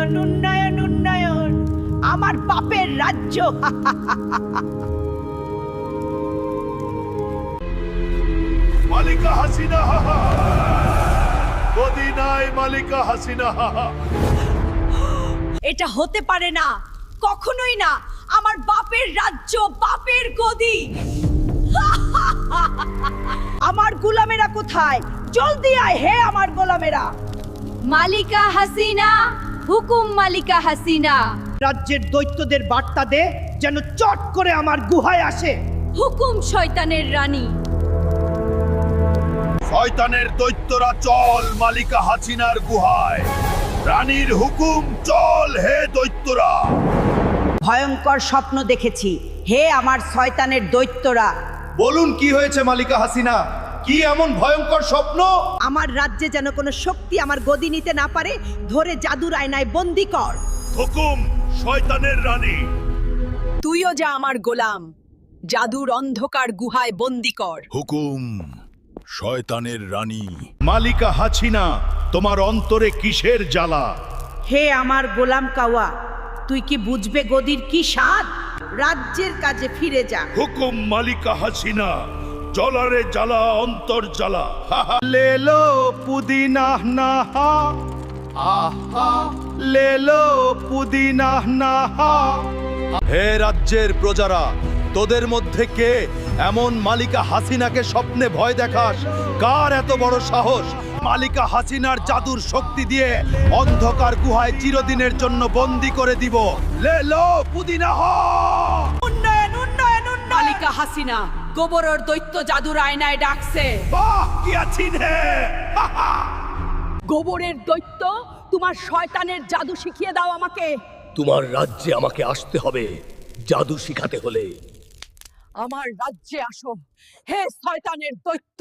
উন্নয়ন উন্নয়ন উন্নয়ন আমার বাপের রাজ্য। মালিকা হাসিনা গদি নাই, মালিকা হাসিনা। এটা হতে পারে না, কখনোই না। আমার বাপের রাজ্য, বাপের গদি। আমার গোলামেরা কোথায়? জলদি আয় হে আমার গোলামেরা। মালিকা হাসিনা, হুকুম মালিকা হাসিনা। রাজ্যের দৈত্যদের বার্তা দে যেন চট করে আমার গুহায় আসে। হুকুম শয়তানের রানী। শয়তানের দৈত্যরা চল মালিকা হাসিনার গুহায়। রানীর হুকুম চল হে দৈত্যরা। ভয়ঙ্কর স্বপ্ন দেখেছি হে আমার শয়তানের দৈত্যরা। বলুন কি হয়েছে মালিকা হাসিনা? কি এমন ভয়ঙ্কর স্বপ্ন? আমার রাজ্যে যেন কোনো শক্তি আমার গদি নিতে না পারে, ধরে জাদুর আয়নায় বন্দি কর। হুকুম শয়তানের রানী। তুইও যা আমার গোলাম, জাদুর অন্ধকার গুহায় বন্দি কর। হুকুম শয়তানের রানী। মালিকা হাসিনা, তোমার অন্তরে কিসের জ্বালা? হে আমার গোলাম কাওয়া, তুই কি বুঝবে গদির কি স্বাদ? রাজ্যের কাজে ফিরে যা। হুকুম মালিকা হাসিনা, জলারে জ্বালা অন্তর জ্বালা। লেলো পুদিনা নাহা, আহা লেলো পুদিনা নাহা। হে রাজ্যের প্রজারা, তোদের মধ্যে কে এমন মালিকা হাসিনাকে স্বপ্নে ভয় দেখাস? কার এত বড় সাহস মালিকা হাসিনার জাদুর শক্তি দিয়ে অন্ধকার গুহায় চিরদিনের জন্য বন্দী করে দিব? লেলো পুদিনা হ। উন্নয়ন উন্নয়ন উন্নয়ন। মালিকা হাসিনা গোবরের দৈত্য জাদুর আয়নায় ডাকছে। বাহ কি আছিন হে। গোবরের দৈত্য, তোমার শয়তানের জাদু শিখিয়ে দাও আমাকে। তোমার রাজ্যে আমাকে আসতে হবে জাদু শিখাতে হলে। আমার রাজ্যে আসো হে শয়তানের দৈত্য।